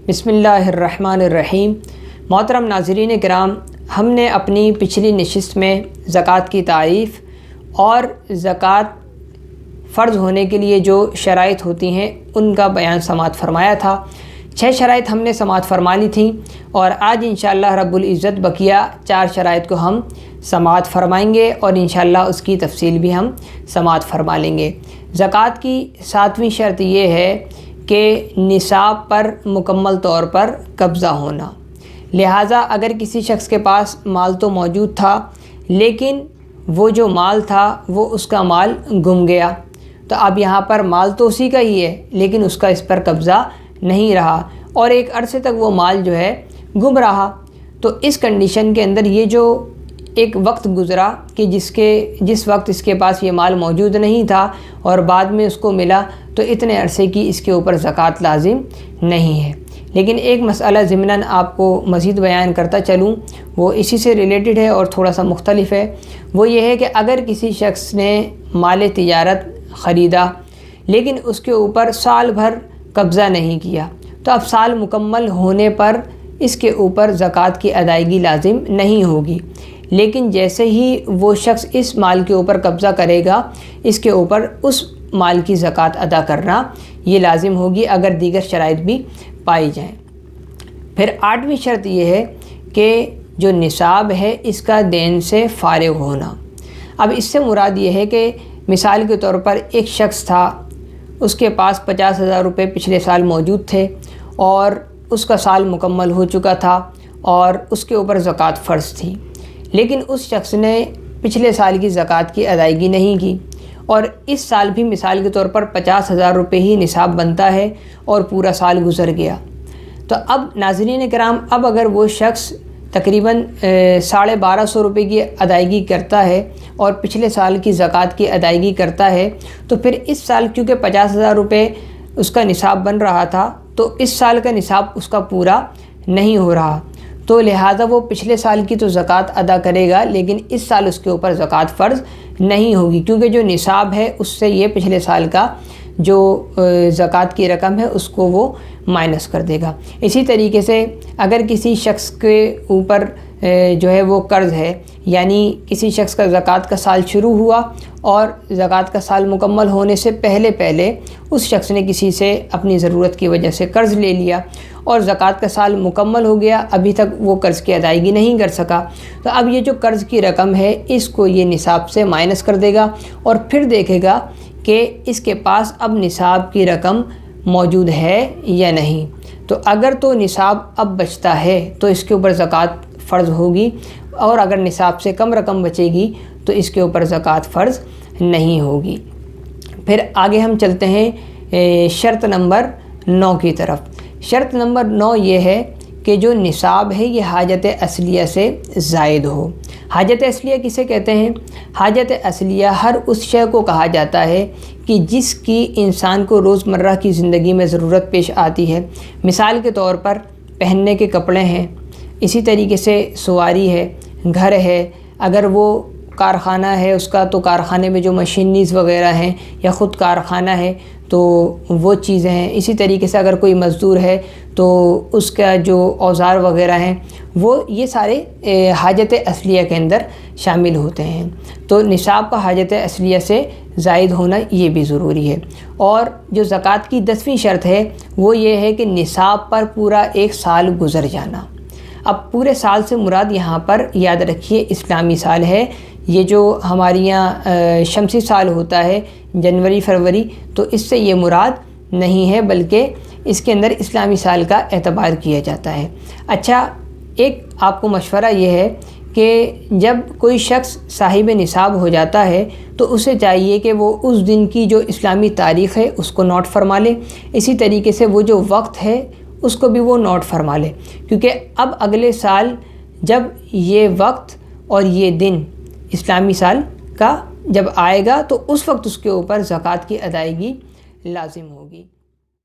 बिस्मिल्लाहिर्रहमानिर्रहीम। मोहतरम नाज़रीन किराम, हमने अपनी पिछली नशिस्त में ज़कात की तारीफ़ और ज़कात फ़र्ज़ होने के लिए जो शराइत होती हैं उनका बयान समाअत फ़रमाया था। 6 शराइत हमने समाअत फ़रमा ली थी और आज इंशाअल्लाह रब्बुल इज़्ज़त बकिया 4 शराइत को हम समाअत फ़रमाएंगे और इंशाअल्लाह उसकी तफसील भी हम समाअत फ़रमा लेंगे। ज़कात की 7वीं शर्त ये है कि निसाब पर मुकम्मल तौर पर कब्ज़ा होना। लिहाजा अगर किसी शख्स के पास माल तो मौजूद था लेकिन वो जो माल था वो उसका माल गुम गया, तो अब यहाँ पर माल तो उसी का ही है लेकिन उसका इस पर कब्ज़ा नहीं रहा और एक अरसे तक वो माल जो है गुम रहा। तो इस कंडीशन के अंदर ये जो एक वक्त गुज़रा कि जिस वक्त इसके पास ये माल मौजूद नहीं था और बाद में उसको मिला, तो इतने अरसे की इसके ऊपर ज़कात लाजिम नहीं है। लेकिन एक मसला ज़िमनन आपको मज़ीद बयान करता चलूँ, वो इसी से रिलेटेड है और थोड़ा सा मुख्तलिफ है। वो ये है कि अगर किसी शख्स ने माल तिजारत ख़रीदा लेकिन उसके ऊपर साल भर कब्ज़ा नहीं किया, तो अब साल मुकम्मल होने पर इसके ऊपर ज़कात की अदायगी लाजिम नहीं होगी। लेकिन जैसे ही वो शख्स इस माल के ऊपर कब्ज़ा करेगा, इसके ऊपर उस माल की ज़कात अदा करना ये लाजिम होगी अगर दीगर शराइत भी पाई जाएं। फिर 8वीं शर्त ये है कि जो निसाब है इसका देन से फ़ारिग़ होना। अब इससे मुराद ये है कि मिसाल के तौर पर एक शख्स था, उसके पास 50,000 रुपये पिछले साल मौजूद थे और उसका साल मुकम्मल हो चुका था और उसके ऊपर ज़कात फ़र्ज़ थी, लेकिन उस शख्स ने पिछले साल की ज़कात की अदायगी नहीं की और इस साल भी मिसाल के तौर पर 50,000 रुपये ही निसाब बनता है और पूरा साल गुज़र गया। तो अब नाज़रीन किराम, अब अगर वो शख्स तकरीबन 1250 रुपये की अदायगी करता है और पिछले साल की ज़कात की अदायगी करता है, तो फिर इस साल क्योंकि 50,000 रुपये उसका निसाब बन रहा था, तो इस साल का निसाब उसका पूरा नहीं हो रहा, तो लिहाजा वो पिछले साल की तो ज़कात अदा करेगा लेकिन इस साल उसके ऊपर ज़कात फ़र्ज़ नहीं होगी, क्योंकि जो निसाब है उससे ये पिछले साल का जो ज़कात की रकम है उसको वो माइनस कर देगा। इसी तरीके से अगर किसी शख्स के ऊपर जो है वो कर्ज़ है, यानी किसी शख्स का ज़कात का साल शुरू हुआ और ज़कात का साल मुकम्मल होने से पहले उस शख्स ने किसी से अपनी ज़रूरत की वजह से कर्ज़ ले लिया और ज़कात का साल मुकम्मल हो गया, अभी तक वो कर्ज़ की अदायगी नहीं कर सका, तो अब ये जो कर्ज़ की रकम है इसको ये निसाब से माइनस कर देगा और फिर देखेगा कि इसके पास अब निसाब की रकम मौजूद है या नहीं। तो अगर तो निसाब अब बचता है तो इसके ऊपर ज़कात फ़र्ज़ होगी और अगर निसाब से कम रकम बचेगी तो इसके ऊपर ज़कात फ़र्ज़ नहीं होगी। फिर आगे हम चलते हैं शर्त नंबर 9 की तरफ। शर्त नंबर 9 ये है कि जो निसाब है ये हाजत असलिया से ज़ायद हो। हाजत असलिया किसे कहते हैं? हाजत असलिया हर उस शय को कहा जाता है कि जिसकी इंसान को रोज़मर्रा की ज़िंदगी में ज़रूरत पेश आती है। मिसाल के तौर पर पहनने के कपड़े हैं, इसी तरीके से सवारी है, घर है, अगर वो कारख़ाना है उसका तो कारख़ाने में जो मशीनीज़ वग़ैरह हैं या ख़ुद कारख़ाना है तो वो चीज़ें हैं। इसी तरीके से अगर कोई मज़दूर है तो उसका जो औज़ार वग़ैरह हैं वो ये सारे हाजत असलिया के अंदर शामिल होते हैं। तो निसाब का हाजत असलिया से ज़ायद होना ये भी ज़रूरी है। और जो ज़कात की 10वीं शर्त है वो ये है कि निसाब पर पूरा एक साल गुज़र जाना। अब पूरे साल से मुराद यहाँ पर याद रखिए इस्लामी साल है। ये जो हमारी यहाँ शमसी साल होता है जनवरी फरवरी, तो इससे ये मुराद नहीं है बल्कि इसके अंदर इस्लामी साल का एतबार किया जाता है। अच्छा, एक आपको मशवरा ये है कि जब कोई शख्स साहिब निसाब हो जाता है तो उसे चाहिए कि वो उस दिन की जो इस्लामी तारीख़ है उसको नोट फरमा ले। इसी तरीके से वो जो वक्त है उसको भी वो नोट फरमा ले, क्योंकि अब अगले साल जब ये वक्त और ये दिन इस्लामी साल का जब आएगा तो उस वक्त उसके ऊपर ज़कात की अदायगी लाजिम होगी।